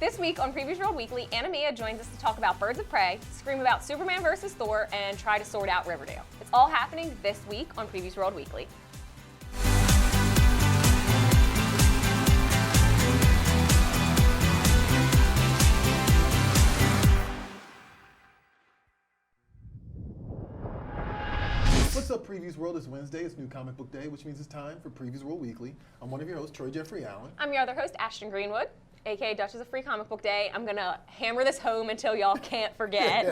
This week on Previews World Weekly, Anna Mia joins us to talk about Birds of Prey, scream about Superman vs. Thor, and try to sort out Riverdale. It's all happening this week on Previews World Weekly. What's up, Previews World? It's Wednesday. It's New Comic Book Day, which means it's time for Previews World Weekly. I'm one of your hosts, Troy Jeffrey Allen. I'm your other host, Ashton Greenwood, aka Dutch is a Free Comic Book Day. I'm going to hammer this home until y'all can't forget.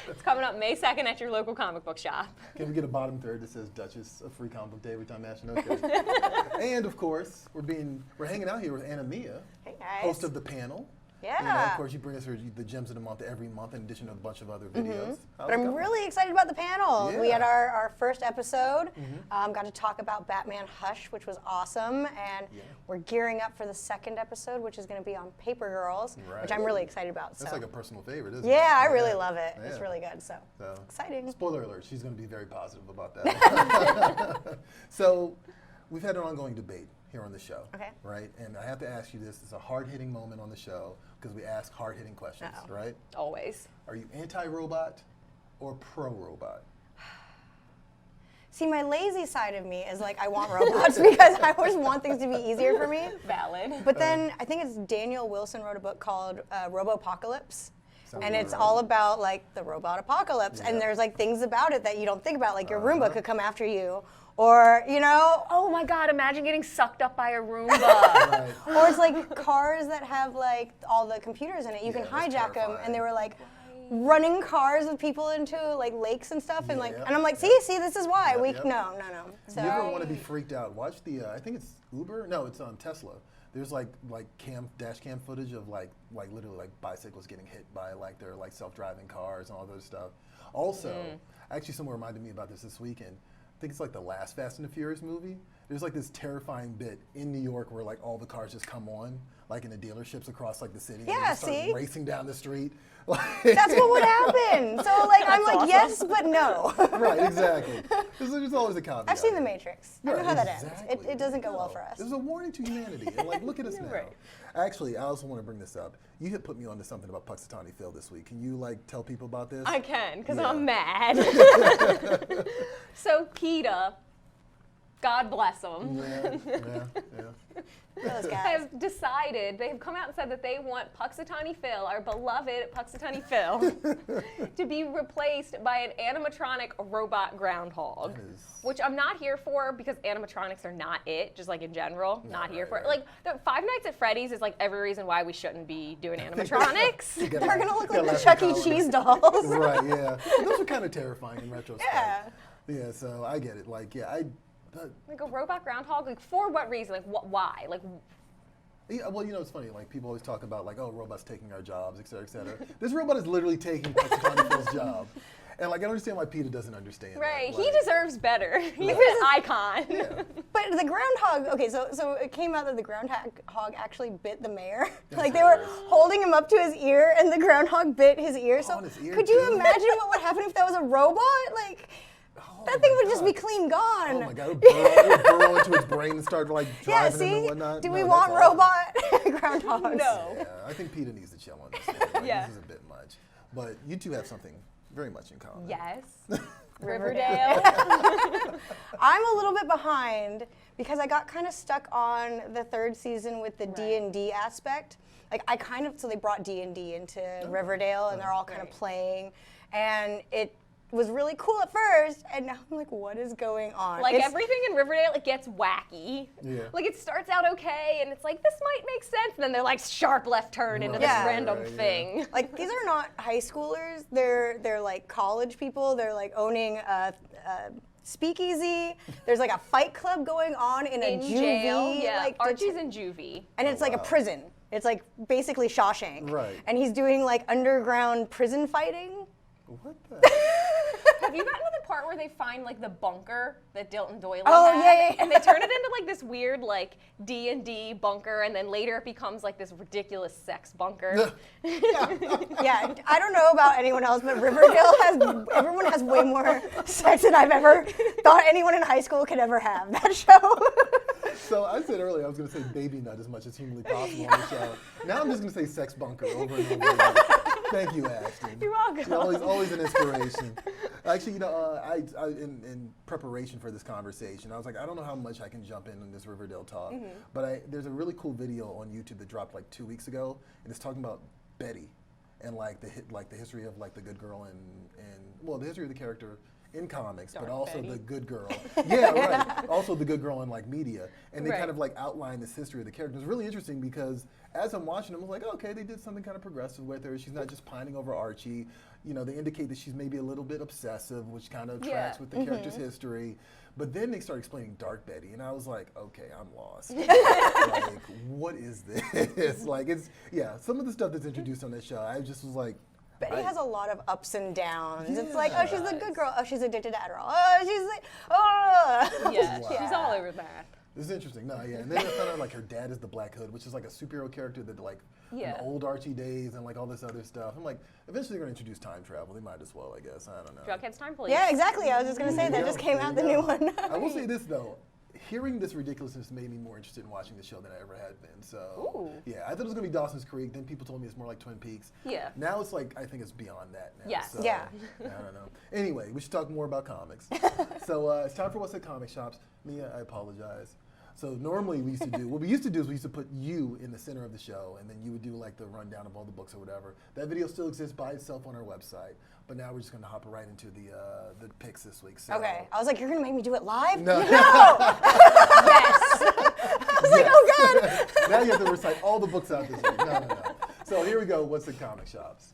It's coming up May 2nd at your local comic book shop. Can we get a bottom third that says Dutch is a Free Comic Book Day every time Ashton? Okay. And of course, we're hanging out here with Anna Mia, hey guys. Host of the panel. Yeah. And of course, you bring us the gems of the month every month, in addition to a bunch of other videos. But I'm really excited about the panel. Yeah. We had our first episode, got to talk about Batman Hush, which was awesome, and we're gearing up for the second episode, which is going to be on Paper Girls, which I'm really excited about. That's so. like a personal favorite, isn't it? Yeah, I really love it. Yeah. It's really good, so exciting. Spoiler alert, she's going to be very positive about that. So, we've had an ongoing debate here on the show, right? And I have to ask you this. It's a hard-hitting moment on the show because we ask hard-hitting questions, right? Always. Are you anti-robot or pro-robot? See, my lazy side of me is like, I want robots because I always want things to be easier for me. Valid. But then I think it's Daniel Wilson wrote a book called Robopocalypse. Sounds And it's right. all about like the robot apocalypse. Yeah. And there's like things about it that you don't think about, like your Roomba could come after you. Or, you know, Oh my God, imagine getting sucked up by a Roomba. Right. or it's like cars that have like all the computers in it. You can that's hijack them, terrifying. and they were like running cars with people into like lakes and stuff, and like, Yeah. and I'm like, see, this is why Yep. no. So You ever want to be freaked out? Watch the, I think it's Uber? No, it's Tesla. There's like dash cam footage of like literally like bicycles getting hit by like their like self-driving cars and all those stuff. Also, actually someone reminded me about this weekend. I think it's like the last Fast and the Furious movie. There's like this terrifying bit in New York where like all the cars just come on, like in the dealerships across like the city. And they Yeah, just start see? racing down the street. that's what would happen. So like, I'm like, awesome. yes, but no. Right, exactly. There's always a caveat. I've seen The Matrix. I know Right, how that ends. exactly. It doesn't go well for us. This is a warning to humanity. And like, look at us now. Right. Actually, I also want to bring this up. You had put me on to something about Puxatawny Phil this week. Can you like tell people about this? I can, because Yeah. I'm mad. So PETA, God bless them, Yeah. Those guys. have decided, they have come out and said that they want Puxatawny Phil, our beloved Puxatawny Phil, to be replaced by an animatronic robot groundhog. That is- Which I'm not here for because animatronics are not it, just like in general, not here for it. right. Like, the Five Nights at Freddy's is like every reason why we shouldn't be doing animatronics. You gotta They're laugh- gonna look you like gotta the laugh Chuck at E. Colin. Cheese dolls. Right, yeah. Those are kind of terrifying in retrospect. Yeah. Yeah, so I get it. Like, yeah, Like a robot groundhog, like for what reason? Like why? Like yeah, well, you know, it's funny. Like, people always talk about, like, oh, robots taking our jobs, et cetera, et cetera. This robot is literally taking Puxatawny Phil's job. And, like, I don't understand why PETA doesn't understand right, that. he Like, deserves better. He's an icon. Yeah. But the groundhog, okay, so it came out that the groundhog actually bit the mayor. That's Like they were hilarious. holding him up to his ear, and the groundhog bit his ear. So on his ear, could you too? imagine what would happen if that was a robot? Like that thing my would just be God. clean gone. Oh, my God. It would burrow into his brain and start, like, Yeah, driving him and see? whatnot. Do No, we that's want awesome. robot groundhogs? No. Yeah, I think PETA needs to chill on this. Like, Yeah. This is a bit much. But you two have something very much in common. Yes. Riverdale. Riverdale. I'm a little bit behind because I got kind of stuck on the third season with the D&D aspect. Like so they brought D&D into Riverdale, and they're all kind of playing, and it was really cool at first, and now I'm like, what is going on? Like It's- everything in Riverdale, it gets wacky. Yeah. Like it starts out okay, and it's like, this might make sense, and then they're like sharp left turn into Right, this Yeah. random right, yeah. thing. Like these are not high schoolers. They're like college people. They're like owning a speakeasy. There's like a fight club going on in a In juvie. jail, yeah. Like Archie's in juvie. and it's like a wow. prison. It's like basically Shawshank. Right. And he's doing like underground prison fighting. What the? Have you gotten to the part where they find like the bunker that Dilton Doily Oh, had? yeah. And they turn it into like this weird like D&D bunker, and then later it becomes like this ridiculous sex bunker. Yeah, I don't know about anyone else, but everyone has way more sex than I've ever thought anyone in high school could ever have. That show. So I said earlier I was going to say baby nut as much as humanly possible on the show. Now I'm just going to say sex bunker over and over again. Thank you, Ashton. You're welcome. She's always an inspiration. Actually, in preparation for this conversation, I was like, I don't know how much I can jump in on this Riverdale talk, but there's a really cool video on YouTube that dropped like 2 weeks ago, and it's talking about Betty and like the history of like the good girl and well, the history of the character in comics, Darth but also Betty. the good girl. Yeah, right. Also the good girl in like media, and they Right. kind of like outline this history of the character. It's really interesting because as I'm watching them, I was like, okay, they did something kind of progressive with her. She's not just pining over Archie. You know, they indicate that she's maybe a little bit obsessive, which kind of tracks with the character's history. But then they start explaining Dark Betty, and I was like, okay, I'm lost. Like, what is this? Like, some of the stuff that's introduced on this show, I just was like, Betty has a lot of ups and downs. Yeah. It's like, oh, she's a good girl. Oh, she's addicted to Adderall. Oh, she's like, oh. Yeah, Wow. she's all over that. This is interesting. No, yeah. And then I found out like her dad is the Black Hood, which is like a superhero character that like from the old Archie days and like all this other stuff. I'm like, eventually they're gonna introduce time travel. They might as well, I guess. I don't know. Jughead's Time Police. Yeah, exactly. I was just going to say that just came out, the new one. I will say this though. Hearing this ridiculousness made me more interested in watching the show than I ever had been. So, Ooh. yeah, I thought it was going to be Dawson's Creek. Then people told me it's more like Twin Peaks. Yeah. Now it's like, I think it's beyond that now. Yes. So, Yeah. I don't know. Anyway, we should talk more about comics. So it's time for What's at Comic Shops. Mia, I apologize. So normally what we used to do is we used to put you in the center of the show, and then you would do like the rundown of all the books or whatever. That video still exists by itself on our website, but now we're just going to hop right into the picks this week. So. Okay. I was like, you're going to make me do it live? No. Yes. I was like, oh, God. Now you have to recite all the books out this week. No. So here we go. What's in comic shops?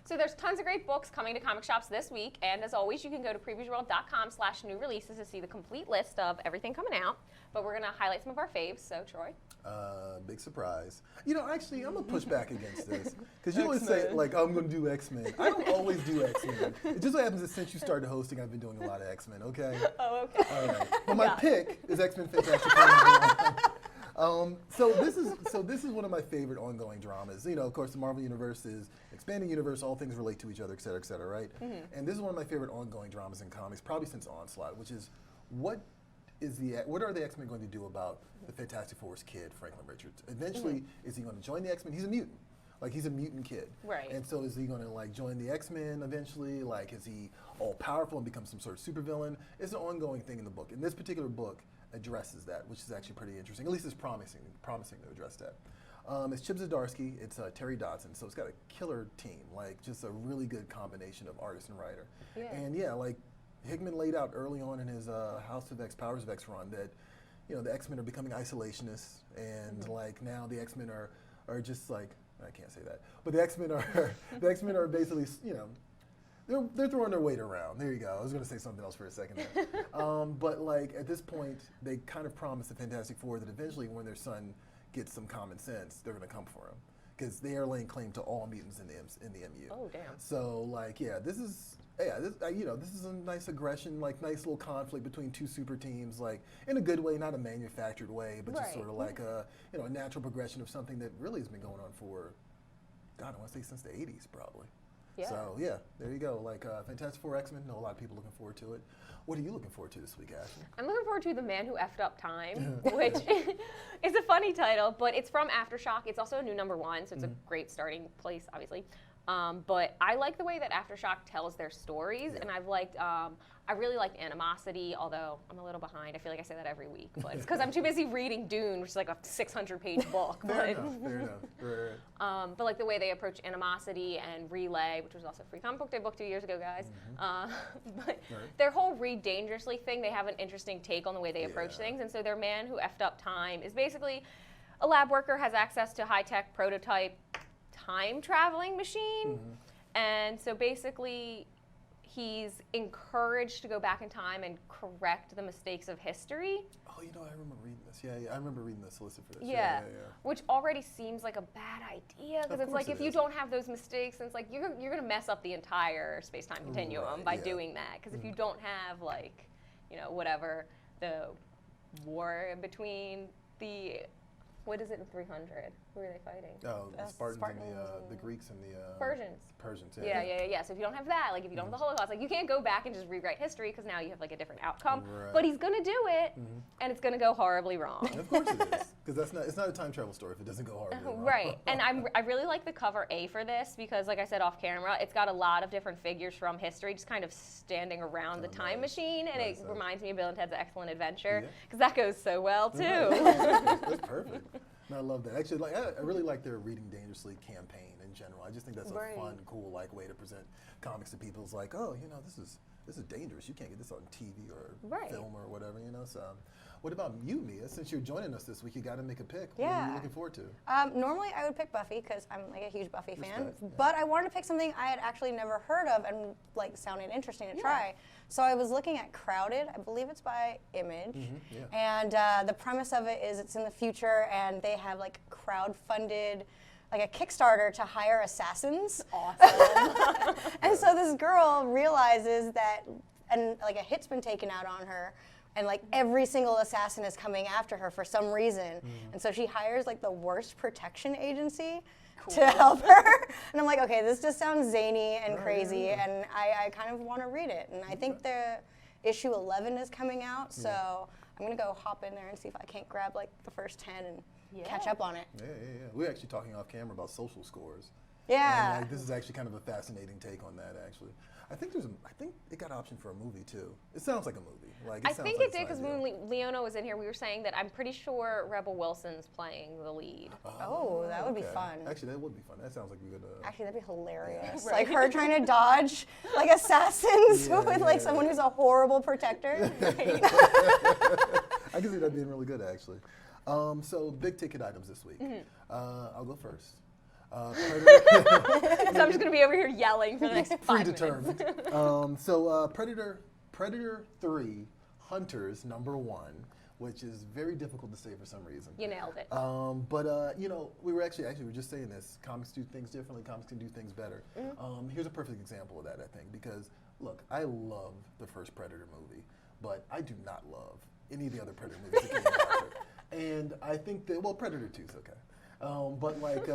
So there's tons of great books coming to comic shops this week, and as always, you can go to PREVIEWSworld.com/new releases to see the complete list of everything coming out. But we're gonna highlight some of our faves. So Troy. Big surprise. You know, actually, I'm gonna push back against this because you always say like, I'm gonna do X-Men. I don't always do X-Men. It just so happens that since you started hosting, I've been doing a lot of X-Men. Okay. Oh, okay. All right. But my pick is X-Men Fantastic Four. So this is one of my favorite ongoing dramas. You know, of course, the Marvel Universe is expanding universe. All things relate to each other, et cetera, right? And this is one of my favorite ongoing dramas in comics, probably since Onslaught, which is what are the X-Men going to do about the Fantastic Four's kid, Franklin Richards? Eventually, is he going to join the X-Men? He's a mutant. Like, he's a mutant kid. Right. And so is he going to, like, join the X-Men eventually? Like, is he all-powerful and become some sort of supervillain? It's an ongoing thing in the book. And this particular book addresses that, which is actually pretty interesting. At least it's promising to address that. It's Chip Zdarsky, it's Terry Dodson, so it's got a killer team, like just a really good combination of artist and writer. Yeah. And yeah, like Hickman laid out early on in his House of X, Powers of X run that, you know, the X-Men are becoming isolationists, and like now the X-Men are just like, I can't say that, but the X-Men are basically, you know, they're throwing their weight around. There you go. I was going to say something else for a second there. But like at this point, they kind of promised the Fantastic Four that eventually when their son gets some common sense, they're going to come for him. Because they are laying claim to all mutants in the MU. Oh, damn. So like, yeah, this is a nice aggression, like nice little conflict between two super teams, like in a good way, not a manufactured way, but just Right. sort of like a natural progression of something that really has been going on for, God, I want to say since the 80s probably. Yeah. So yeah, there you go. Like Fantastic Four, X-Men. Know a lot of people looking forward to it. What are you looking forward to this week, Ashton? I'm looking forward to The Man Who Effed Up Time, which is a funny title, but it's from Aftershock. It's also a new #1, so it's a great starting place, obviously. But I like the way that Aftershock tells their stories, and I really liked Animosity, although I'm a little behind. I feel like I say that every week, but it's because I'm too busy reading Dune, which is like a 600-page book. Fair enough. Right. But like the way they approach Animosity and Relay, which was also a free comic book day book 2 years ago, guys. But their whole Read Dangerously thing, they have an interesting take on the way they approach things. And so their Man Who Effed Up Time is basically a lab worker has access to high-tech prototype time traveling machine. And so basically he's encouraged to go back in time and correct the mistakes of history. Oh, you know, I remember reading this. Yeah, I remember reading the solicit for this. Yeah. Which already seems like a bad idea, because it's like if you don't have those mistakes, then it's like you're going to mess up the entire space-time continuum by doing that. Because if you don't have, like, you know, whatever, the war between the, what is it in 300? Who are they fighting? Oh, the Spartans and the Greeks and the Persians. Persians, Yeah. So if you don't have that, like if you don't have the Holocaust, like you can't go back and just rewrite history because now you have like a different outcome. Right. But he's gonna do it, and it's gonna go horribly wrong. And of course it is, because it's not a time travel story if it doesn't go horribly wrong. Right. And I really like the cover A for this because, like I said off camera, it's got a lot of different figures from history just kind of standing around the time machine, and it reminds me of Bill and Ted's Excellent Adventure because that goes so well too. That's perfect. No, I love that. Actually, like I really like their Reading Dangerously campaign in general. I just think that's a fun, cool, like way to present comics to people. It's like, oh, this is dangerous. You can't get this on TV or film or whatever, So, what about you, Mia? Since you're joining us this week, you got to make a pick. What are you looking forward to? Normally, I would pick Buffy because I'm like a huge Buffy fan. But I wanted to pick something I had actually never heard of and like sounded interesting to try. So I was looking at Crowded. I believe it's by Image. And the premise of it is it's in the future, and they have like crowd-funded like a Kickstarter to hire assassins. Awesome. And so this girl realizes that, and like a hit's been taken out on her, and like every single assassin is coming after her for some reason. And so she hires like the worst protection agency to help her. And I'm like, okay, this just sounds zany and crazy, and I kind of want to read it. And I think the issue 11 is coming out, so I'm gonna go hop in there and see if I can't grab like the first 10 and catch up on it. Yeah. We're actually talking off camera about social scores. Yeah. And, like, this is actually kind of a fascinating take on that, actually. I think it got option for a movie too. It sounds like a movie. I think it did because when Leona was in here, we were saying that I'm pretty sure Rebel Wilson's playing the lead. Oh, that would be fun. Actually, that would be fun. That sounds like we could. Actually, that'd be hilarious. Like her trying to dodge like assassins with like someone who's a horrible protector. I can see that being really good, actually. So big ticket items this week. I'll go first. So I'm just going to be over here yelling for the next 5 minutes. Predetermined. So Predator 3, Hunters #1, which is very difficult to say for some reason. You nailed it. But we were actually we were just saying this. Comics do things differently. Comics can do things better. Here's a perfect example of that, I think, because look, I love the first Predator movie, but I do not love any of the other Predator movies that came after. And I think that Predator 2 is okay, but like.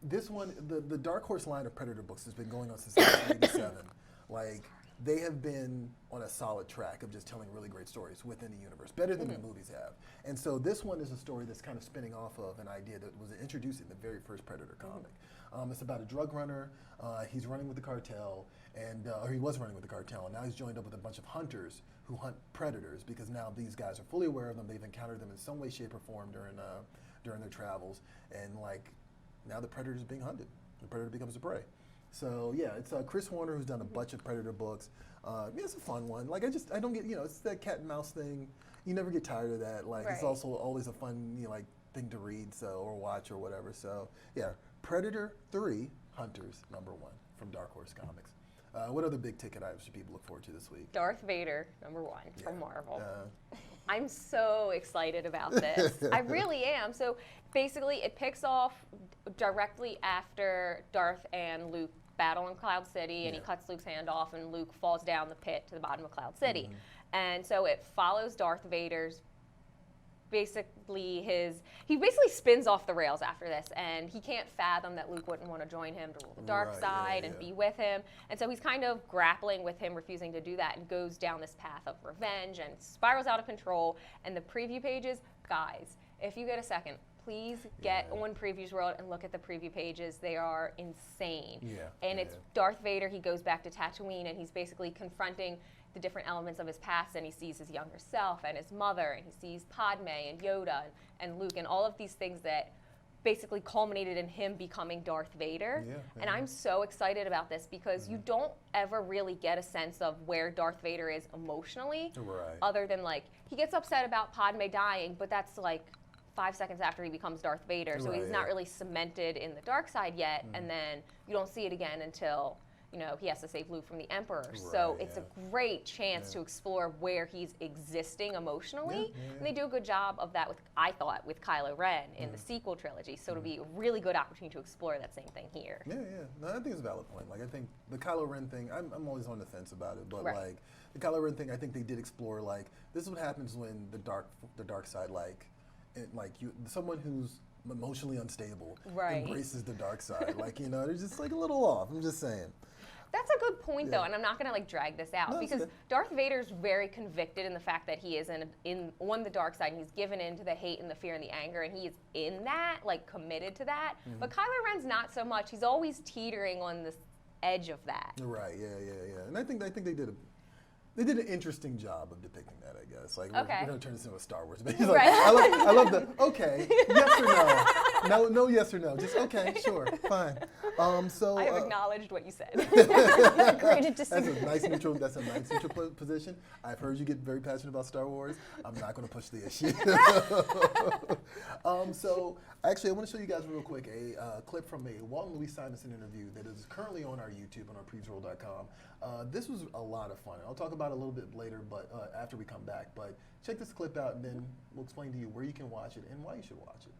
This one, the Dark Horse line of Predator books has been going on since 1987. Like, they have been on a solid track of just telling really great stories within the universe, better than the movies have. And so this one is a story that's kind of spinning off of an idea that was introduced in the very first Predator comic. It's about a drug runner. He's running with the cartel, or he was running with the cartel, and now he's joined up with a bunch of hunters who hunt predators because now these guys are fully aware of them. They've encountered them in some way, shape, or form during their travels, and like. Now the predator is being hunted. The predator becomes the prey. So yeah, it's Chris Warner who's done a bunch of Predator books. It's a fun one. Like I don't get it's that cat and mouse thing. You never get tired of that. Like it's also always a fun thing to read or watch or whatever. So yeah, Predator 3, Hunters #1 from Dark Horse Comics. What other big ticket items should people look forward to this week? Darth Vader #1 from Marvel. I'm so excited about this. I really am. So basically, it picks off directly after Darth and Luke battle in Cloud City, and he cuts Luke's hand off, and Luke falls down the pit to the bottom of Cloud City. And so it follows Darth Vader's he basically spins off the rails after this, and he can't fathom that Luke wouldn't want to join him to rule the dark side and be with him. And so he's kind of grappling with him refusing to do that and goes down this path of revenge and spirals out of control. And the preview pages, guys, if you get a second, please get on PREVIEWSworld and look at the preview pages. They are insane. And it's Darth Vader. He goes back to Tatooine, and he's basically confronting the different elements of his past, and he sees his younger self and his mother, and he sees Padme and Yoda and Luke and all of these things that basically culminated in him becoming Darth Vader. And I'm so excited about this because you don't ever really get a sense of where Darth Vader is emotionally, other than like he gets upset about Padme dying, but that's like 5 seconds after he becomes Darth Vader, so he's not really cemented in the dark side yet, and then you don't see it again until he has to save Luke from the Emperor. So it's a great chance to explore where he's existing emotionally. And they do a good job of that I thought, with Kylo Ren in the sequel trilogy. So it'll be a really good opportunity to explore that same thing here. No, I think it's a valid point. Like, I think the Kylo Ren thing, I'm always on the fence about it, but like the Kylo Ren thing, I think they did explore, like, this is what happens when the dark side, someone who's emotionally unstable, Right. embraces the dark side. Like, you know, they're just like a little off. I'm just saying. That's a good point, though, and I'm not going to like drag this out No, it's because okay. Darth Vader's very convicted in the fact that he is on the dark side, and he's given in to the hate and the fear and the anger, and he is in that, like committed to that. But Kylo Ren's not so much. He's always teetering on this edge of that. Right. Yeah. And I think they did an interesting job of depicting that, I guess. Like, we're going to turn this into a Star Wars. But he's like, Right. I love the, okay, yes or no. No, yes or no. Just, okay, sure, fine. So I have acknowledged what you said. Agree to disagree. that's a nice neutral position. I've heard you get very passionate about Star Wars. I'm not going to push the issue. So, actually, I want to show you guys real quick a clip from a Walt and Louise Simonson interview that is currently on our YouTube, on our PREVIEWSworld.com. This was a lot of fun. I'll talk about it a little bit later, but after we come back. But check this clip out, and then we'll explain to you where you can watch it and why you should watch it.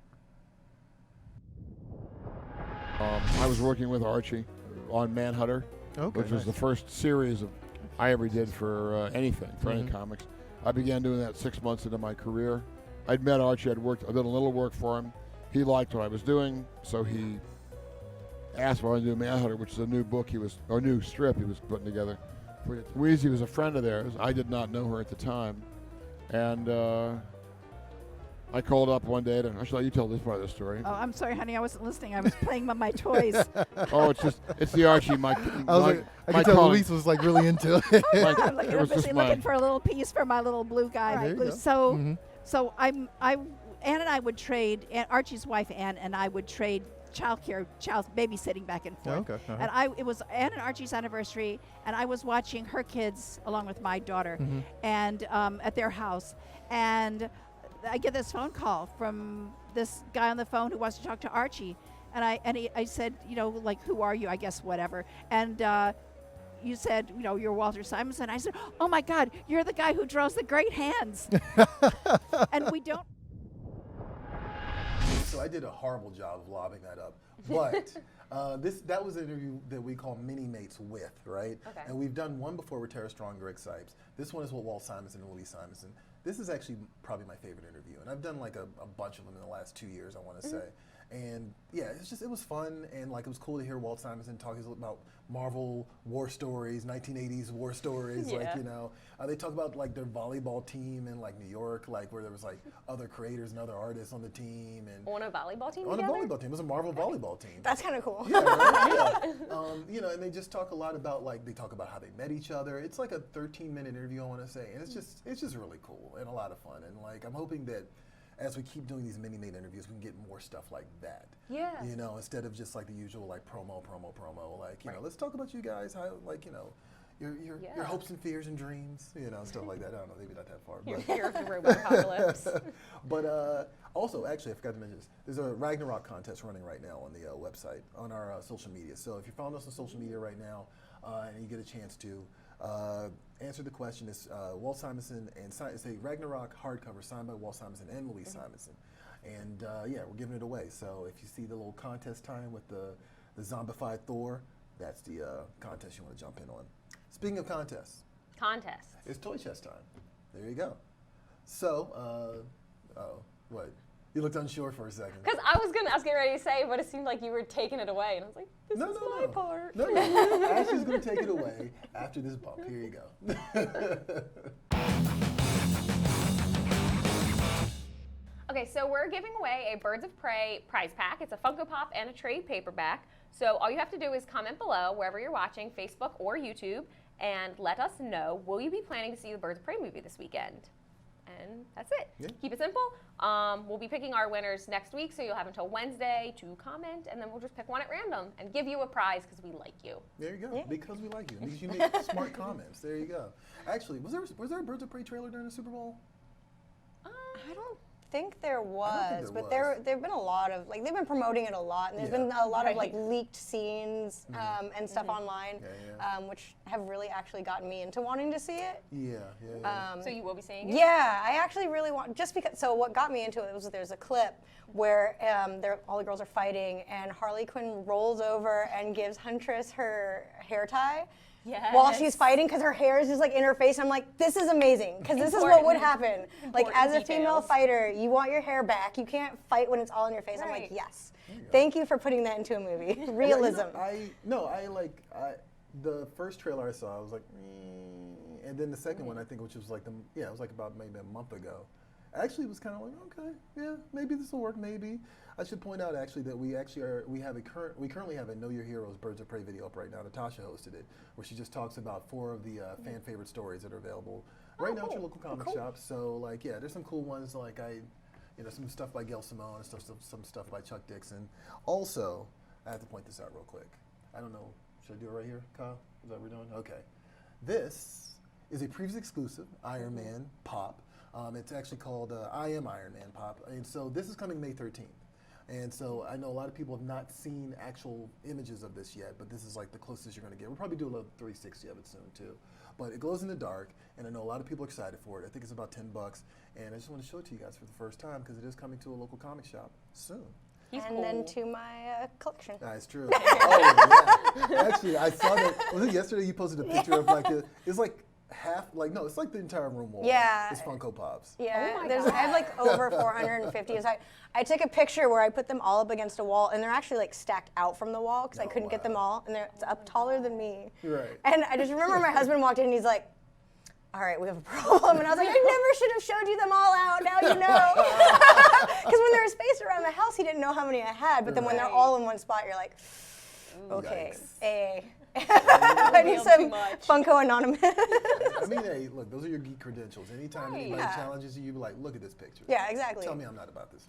I was working with Archie on Manhunter, which was the first series I ever did for anything, for any comics. I began doing that 6 months into my career. I'd met Archie, I'd done a little work for him. He liked what I was doing, so he asked if I wanted to do Manhunter, which is a new book or new strip he was putting together. Weezy was a friend of theirs. I did not know her at the time. And I called up one day, I should let you tell this part of the story. Oh, I'm sorry, honey, I wasn't listening. I was playing with my toys. Oh, it's the Archie. I could tell Louise was like really into it. I'm busy looking for a little piece for my little blue guy. There you go. So Ann and I would trade, Archie's wife Ann and I would trade child babysitting back and forth. And it was Ann and Archie's anniversary, and I was watching her kids along with my daughter, and at their house, and I get this phone call from this guy on the phone who wants to talk to Archie, and I said, you know, like, who are you? I guess whatever, and you said, you know, you're Walter Simonson. I said, oh my God, you're the guy who draws the great hands, and we don't. So I did a horrible job of lobbing that up, but that was an interview that we call Mini Mates with, right? Okay. And we've done one before with Tara Strong, Greg Sipes. This one is with Walt Simonson and Louise Simonson. This is actually probably my favorite interview, and I've done like a bunch of them in the last 2 years, I want to say. And yeah, it was fun, and like it was cool to hear Walt Simonson talking about Marvel war stories, 1980s war stories. Yeah. Like, you know, they talk about like their volleyball team in like New York, like where there was like other creators and other artists on the team, and On a volleyball team on together? a volleyball team. It was a Marvel volleyball team. That's kind of cool. Yeah, right? Yeah. You know, and they just talk a lot about they talk about how they met each other. It's like a 13-minute interview, I want to say, and it's just really cool and a lot of fun. And like I'm hoping that as we keep doing these mini-made interviews, we can get more stuff like that. Yeah. You know, instead of just like the usual like promo. Like, you know, let's talk about you guys, how like, you know, your hopes and fears and dreams, you know, stuff like that. I don't know, maybe not that far. Your But fear of the robot apocalypse. But also, actually, I forgot to mention this. There's a Ragnarok contest running right now on the website, on our social media. So if you're following us on social media right now and you get a chance to answer the question, it's Walt Simonson and it's a Ragnarok hardcover signed by Walt Simonson and Louise Simonson. And yeah, we're giving it away. So if you see the little contest time with the zombified Thor, that's the contest you want to jump in on. Speaking of contests. It's Toy Chest time. There you go. So, what? You looked unsure for a second. Because I was getting ready to say, but it seemed like you were taking it away, and I was like, this is my part. No. Ashley's going to take it away after this bump. Here you go. Okay, so we're giving away a Birds of Prey prize pack. It's a Funko Pop and a trade paperback. So all you have to do is comment below wherever you're watching, Facebook or YouTube, and let us know, will you be planning to see the Birds of Prey movie this weekend? And that's it. Yeah. Keep it simple. We'll be picking our winners next week, so you'll have until Wednesday to comment, and then we'll just pick one at random and give you a prize because we like you. There you go. Yeah. Because we like you. Because you make smart comments. There you go. Actually, was there a Birds of Prey trailer during the Super Bowl? I don't think there was, but there've been a lot of they've been promoting it a lot, and there's been a lot of leaked scenes and stuff online, which have really actually gotten me into wanting to see it. So you will be seeing it? Yeah, I actually really want, just because. So what got me into it was there's a clip where all the girls are fighting, and Harley Quinn rolls over and gives Huntress her hair tie. while she's fighting because her hair is just like in her face. I'm like, this is amazing because this is what would happen. Like as a female fighter, you want your hair back. You can't fight when it's all in your face. I'm like, yes. Thank you for putting that into a movie. Realism. The first trailer I saw, I was like, and then the second one, I think, which was like it was like about maybe a month ago. Actually, it was kind of like, okay, yeah, maybe this will work. Maybe I should point out actually that we currently have a Know Your Heroes Birds of Prey video up right now. Natasha hosted it, where she just talks about 4 of the fan favorite stories that are available right now at your local comic shop. So like, yeah, there's some cool ones like some stuff by Gail Simone and some stuff by Chuck Dixon. Also, I have to point this out real quick. I don't know. Should I do it right here, Kyle? Is that what we're doing? Okay. This is a previous exclusive Iron Man pop. It's actually called I Am Iron Man pop. And so this is coming May 13th. And so I know a lot of people have not seen actual images of this yet, but this is like the closest you're going to get. We'll probably do a little 360 of it soon too. But it glows in the dark, and I know a lot of people are excited for it. I think it's about $10, and I just want to show it to you guys for the first time because it is coming to a local comic shop soon. Then to my collection. That's true. Oh, yeah. Actually, I saw that. Was it yesterday you posted a picture of like it's like half, like, no, it's like the entire room wall. Yeah. It's Funko Pops. Yeah. I have like over 450. So I took a picture where I put them all up against a wall, and they're actually like stacked out from the wall because I couldn't get them all, and they're up taller than me. Right. And I just remember my husband walked in and he's like, all right, we have a problem. And I was like, I never should have showed you them all out. Now you know. Because when there was space around the house, he didn't know how many I had. But then when they're all in one spot, you're like, okay, I need some Funko Anonymous. I mean, hey, look, those are your geek credentials. Anytime anybody challenges you, be like, look at this picture. Yeah, exactly. Tell me I'm not about this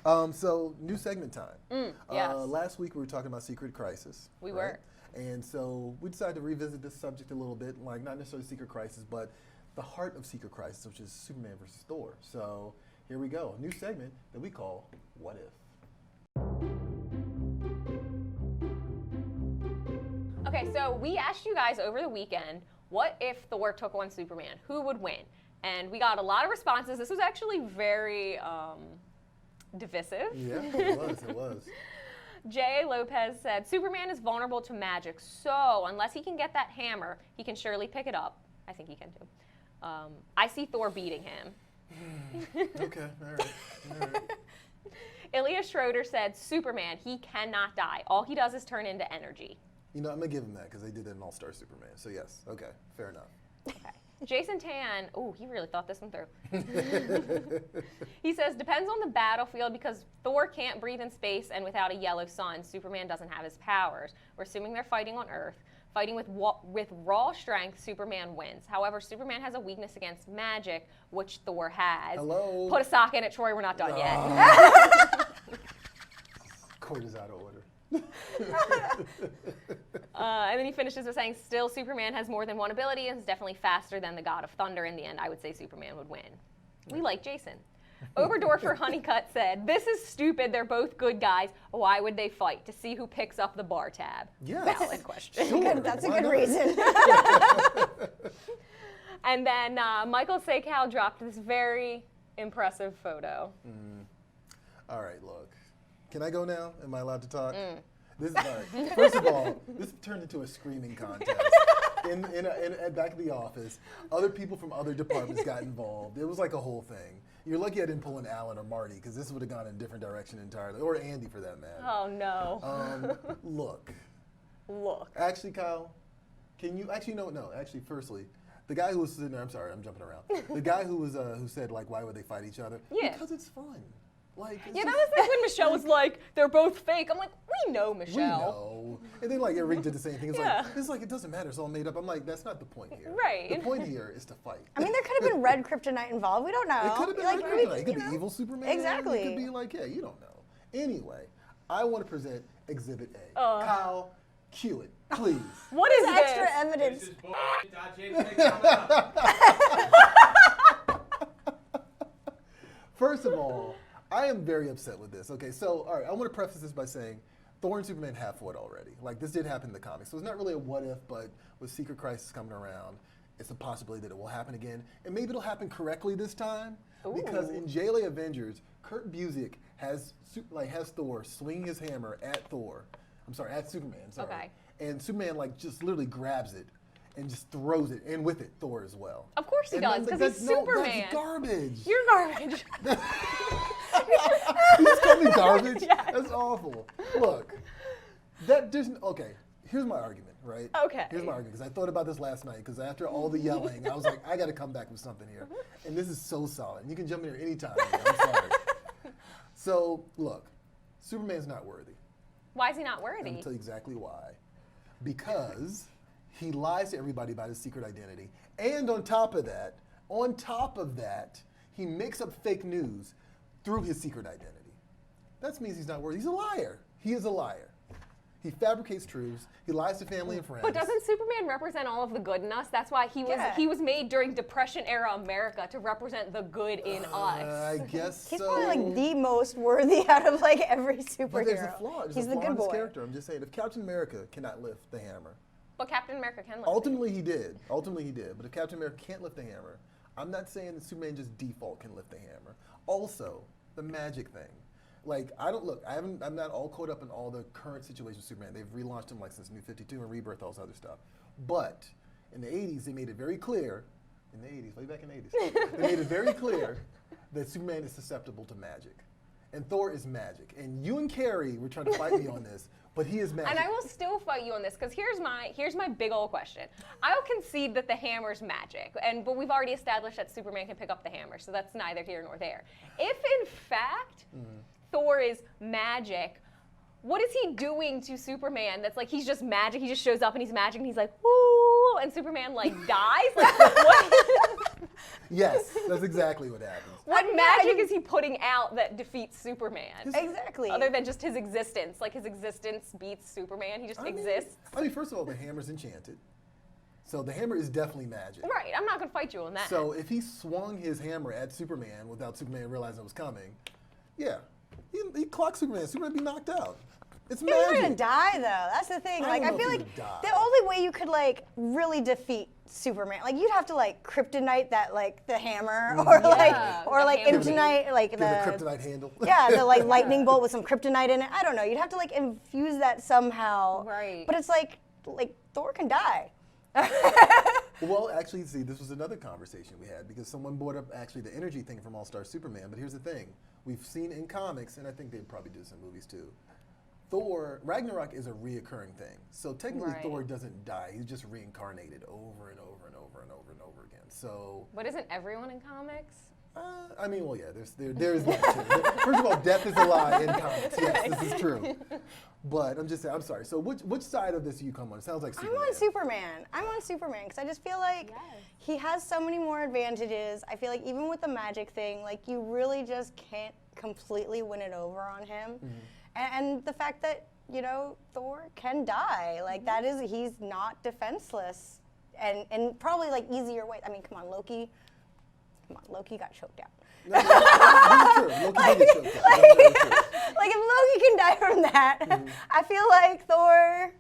life. So, new segment time. Yes. Last week we were talking about Secret Crisis. We were. And so we decided to revisit this subject a little bit, like not necessarily Secret Crisis, but the heart of Secret Crisis, which is Superman versus Thor. So here we go, a new segment that we call What If? Okay, so we asked you guys over the weekend, what if Thor took on Superman? Who would win? And we got a lot of responses. This was actually very divisive. Yeah, it was. J. Lopez said, Superman is vulnerable to magic, so unless he can get that hammer, he can surely pick it up. I think he can too. I see Thor beating him. Okay, all right. Ilya Schroeder said, Superman, he cannot die. All he does is turn into energy. You know, I'm going to give him that because they did that in All-Star Superman. So yes, okay, fair enough. Okay. Jason Tan, he really thought this one through. He says, depends on the battlefield because Thor can't breathe in space, and without a yellow sun, Superman doesn't have his powers. We're assuming they're fighting on Earth. Fighting with raw strength, Superman wins. However, Superman has a weakness against magic, which Thor has. Hello? Put a sock in it, Troy, we're not done yet. Court is out of order. And then he finishes with saying, still, Superman has more than one ability and is definitely faster than the God of Thunder. In the end, I would say Superman would win. We like Jason. Oberdorfer Honeycutt said, this is stupid. They're both good guys. Why would they fight? To see who picks up the bar tab. Yes. Valid question. Sure. That's a good reason. And then Michael Seikow dropped this very impressive photo. All right, look. Can I go now? Am I allowed to talk? This is all right. First of all, this turned into a screaming contest. Back at the office, other people from other departments got involved. It was like a whole thing. You're lucky I didn't pull in Alan or Marty because this would have gone in a different direction entirely, or Andy for that matter. Oh no. Look. Look. Actually, Kyle, can you actually no? Actually, firstly, the guy who was sitting there. I'm sorry, I'm jumping around. The guy who was who said like, why would they fight each other? Yeah. Because it's fun. Like, Yeah, that was like when Michelle was like, they're both fake. I'm like, we know Michelle. We know. And then like Eric did the same thing. It's Yeah. like it doesn't matter. It's all made up. I'm like, that's not the point here. Right. The point here is to fight. I mean, there could have been red kryptonite involved. We don't know. It could have been Like, like, we- it could you know. be evil Superman. Exactly. It could be like, yeah, you don't know. Anyway, I want to present Exhibit A. Oh. Kyle, cue it, please. What is this? Extra evidence. This is bullshit. James, coming up. First of all, I am very upset with this. Okay, so all right, I want to preface this by saying Thor and Superman have fought already. Like, this did happen in the comics, so it's not really a what if, but with Secret Crisis coming around, it's a possibility that it will happen again, and maybe it'll happen correctly this time. Because in JLA Avengers, Kurt Busiek has Thor swinging his hammer at Superman. Sorry, and Superman like just literally grabs it and just throws it, and with it, Thor as well. Of course he And does, because he's Superman. That's garbage. You're garbage. You just call me garbage? Yes. That's awful. Look, okay, here's my argument, right? Okay. Here's my argument, because I thought about this last night, because after all the yelling, I was like, I got to come back with something here. And this is so solid. You can jump in here anytime. I'm sorry. So, look, Superman's not worthy. Why is he not worthy? I'll tell you exactly why. Because he lies to everybody about his secret identity. And on top of that, he makes up fake news through his secret identity. That means he's not worthy. He's a liar. He is a liar. He fabricates truths. He lies to family and friends. But doesn't Superman represent all of the good in us? That's why he was made during Depression era America to represent the good in us. I guess He's so. probably like the most worthy out of like every superhero. But there's a flaw. He's the good in his boy. character. I'm just saying, if Captain America cannot lift the hammer, But Captain America can lift ultimately he did. But if Captain America can't lift the hammer, I'm not saying that Superman just default can lift the hammer. Also, the magic thing. Like, I'm not all caught up in all the current situations with Superman. They've relaunched him like since New 52 and Rebirth, all this other stuff. But in the 80s, they made it very clear, way back in the 80s, they made it very clear that Superman is susceptible to magic. And Thor is magic. And you and Carrie were trying to fight me on this, but he is magic. And I will still fight you on this, because here's my big old question. I'll concede that the hammer's magic, but we've already established that Superman can pick up the hammer, so that's neither here nor there. If in fact Thor is magic, what is he doing to Superman that's like he's just magic, he just shows up and he's magic and he's like, woo, and Superman like dies? Like, what? Yes, that's exactly what happens. What magic is he putting out that defeats Superman? Exactly. Other than just his existence. Like, his existence beats Superman. He just exists. First of all, the hammer's enchanted. So the hammer is definitely magic. Right, I'm not going to fight you on that. So if he swung his hammer at Superman without Superman realizing it was coming, yeah, he clocked Superman. Superman would be knocked out. It's magic. He's gonna die though. That's the thing. I Like, don't I know feel if he like would die. the only way you could like really defeat Superman, like you'd have to like kryptonite that like the hammer, or Yeah, like the hammer. kryptonite like Give it a kryptonite handle. yeah, the like lightning bolt with some kryptonite in it. I don't know. You'd have to like infuse that somehow. Right. But it's like Thor can die. Well, actually, see, this was another conversation we had, because someone brought up actually the energy thing from All-Star Superman. But here's the thing. We've seen in comics, and I think they'd probably do this in movies too, Ragnarok is a reoccurring thing. So technically Right. Thor doesn't die. He's just reincarnated over and over and over and over and over again. So, But isn't everyone in comics? well, yeah, there is that too. First of all, death is a lie in comics. Yes, this is true. But I'm just saying, I'm sorry. So which side of this do you come on? It sounds like Superman. I'm on Superman because I just feel like he has so many more advantages. I feel like even with the magic thing, like you really just can't completely win it over on him. And the fact that, Thor can die, like that is, he's not defenseless. And probably like easier ways. I mean, come on, Loki got choked out. No, this is true. Loki did get choked out. That's very true. Like if Loki can die from that, I feel like Thor.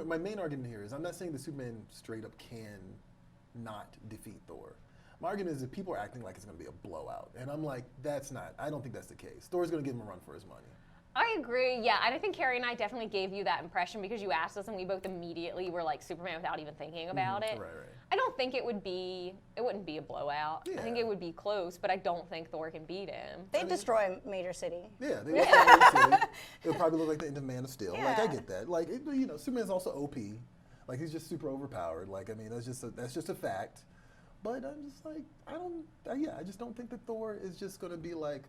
My main argument here is, I'm not saying that Superman straight up can not defeat Thor. My argument is that people are acting like it's going to be a blowout, and I'm like, I don't think that's the case. Thor's going to give him a run for his money. I agree, yeah, and I think Carrie and I definitely gave you that impression because you asked us and we both immediately were like Superman without even thinking about it. Right. I don't think it wouldn't be a blowout. Yeah. I think it would be close, but I don't think Thor can beat him. They'd destroy Major City. Yeah, they would probably it would probably look like the end of Man of Steel. Like, I Yeah. get that. Like, Superman's also OP. Like, he's just super overpowered. Like, I mean, that's just a fact. But I'm just like, I just don't think that Thor is just going to be like,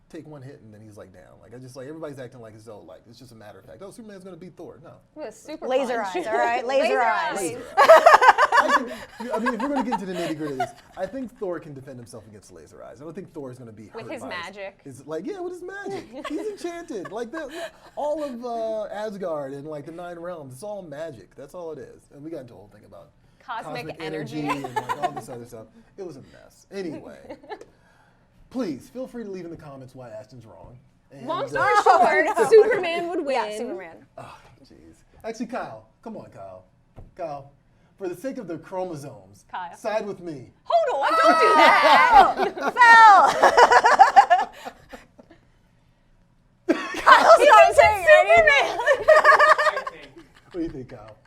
take one hit and then he's like down. Like, everybody's acting like as though it's just a matter of fact. Oh, Superman's going to beat Thor. No. With a super Laser punch. eyes, all right? Laser eyes. Laser eyes. if we're going to get into the nitty gritty of this, I think Thor can defend himself against laser eyes. I don't think Thor is going to be hurt With his by magic. with his magic. He's enchanted. Like all of Asgard and like the 9 realms. It's all magic. That's all it is. And we got into a whole thing about Cosmic energy. and like all this other stuff. It was a mess. Anyway, please feel free to leave in the comments why Ashton's wrong. And, Long story short, Superman would win. Yeah, Superman. oh, jeez. Actually, Kyle, come on, Kyle. Kyle, for the sake of the chromosomes, Kyle. side with me. Hold on, don't do that. Kyle's not saying anything. I think What do you think, Kyle?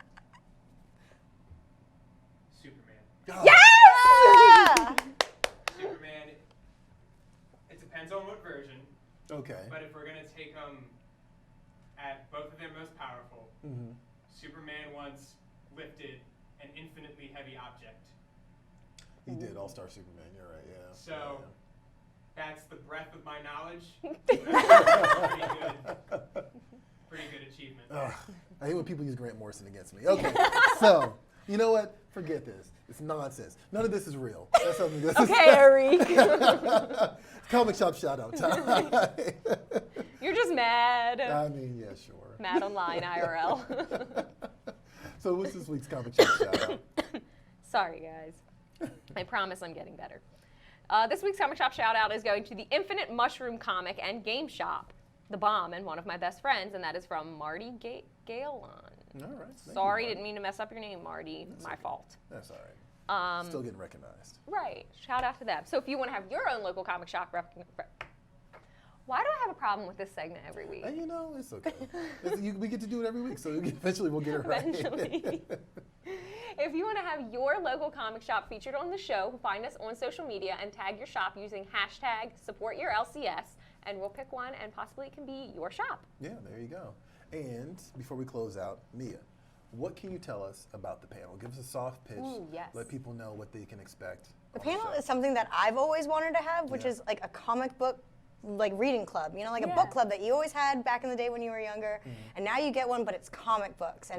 Superman. Yeah! Superman, it depends on what version, Okay. but if we're going to take them at both of their most powerful, Superman once lifted an infinitely heavy object. He did All-Star Superman. You're right. Yeah. So that's the breadth of my knowledge. Pretty good achievement. I hate when people use Grant Morrison against me. Okay, so you know what? Forget this. It's nonsense. None of this is real. That's something. Okay, Eric. Comic shop shout out time. You're just mad. I mean, yeah, sure. Mad online IRL. So what's this week's comic shop shout out? Sorry, guys. I promise I'm getting better. This week's comic shop shout out is going to the Infinite Mushroom Comic and Game Shop, The Bomb, and one of my best friends, and that is from Marty Galon. All right. Sorry, didn't mean to mess up your name, Marty. My fault. That's all right. Still getting recognized. Right. Shout out to them. So if you want to have your own local comic shop why do I have a problem with this segment every week? And you know, it's okay. We get to do it every week, so eventually we'll get it right. Eventually. If you want to have your local comic shop featured on the show, find us on social media and tag your shop using #SupportYourLCS, and we'll pick one, and possibly it can be your shop. Yeah, there you go. And before we close out, Mia, what can you tell us about the panel? Give us a soft pitch. Ooh, yes. Let people know what they can expect. The panel is something that I've always wanted to have, which is like a comic book reading club, you know, like a book club that you always had back in the day when you were younger, and now you get one, but it's comic books.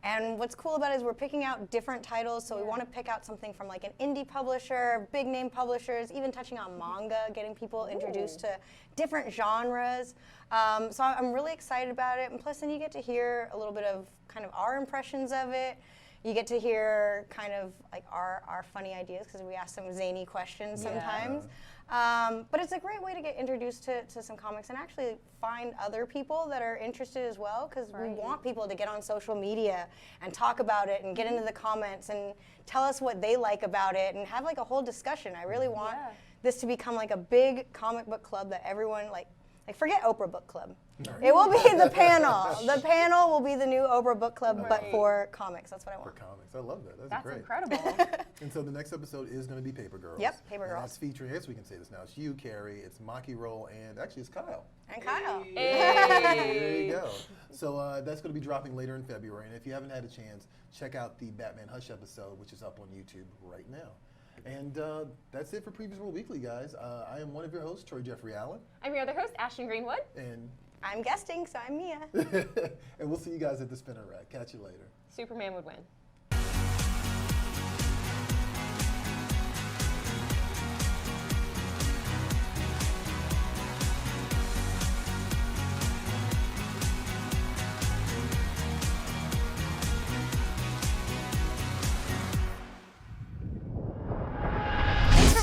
And what's cool about it is we're picking out different titles, so we want to pick out something from like an indie publisher, big name publishers, even touching on manga, getting people introduced to different genres. So I'm really excited about it, and plus then you get to hear a little bit of kind of our impressions of it. You get to hear kind of like our funny ideas, because we ask some zany questions sometimes. But it's a great way to get introduced to some comics and actually find other people that are interested as well, because we want people to get on social media and talk about it and get into the comments and tell us what they like about it and have like a whole discussion. I really want this to become like a big comic book club that everyone like forget Oprah Book Club. It will be the panel. The panel will be the new Oprah Book Club, but for comics. That's what I want. For comics. I love that. That's great. Incredible. And so the next episode is going to be Paper Girls. Yep, Paper And Girls. that's featuring, I guess we can say this now, it's you, Carrie, it's Maki Roll, and actually it's Kyle. And Kyle. There you go. So that's going to be dropping later in February. And if you haven't had a chance, check out the Batman Hush episode, which is up on YouTube right now. And that's it for Previous World Weekly, guys. I am one of your hosts, Troy Jeffrey Allen. I'm your other host, Ashton Greenwood. And I'm guesting, so I'm Mia. and we'll see you guys at the Spinner Rack. Catch you later. Superman would win.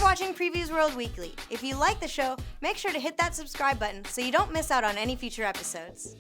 Watching Previews World Weekly. If you like the show, make sure to hit that subscribe button so you don't miss out on any future episodes.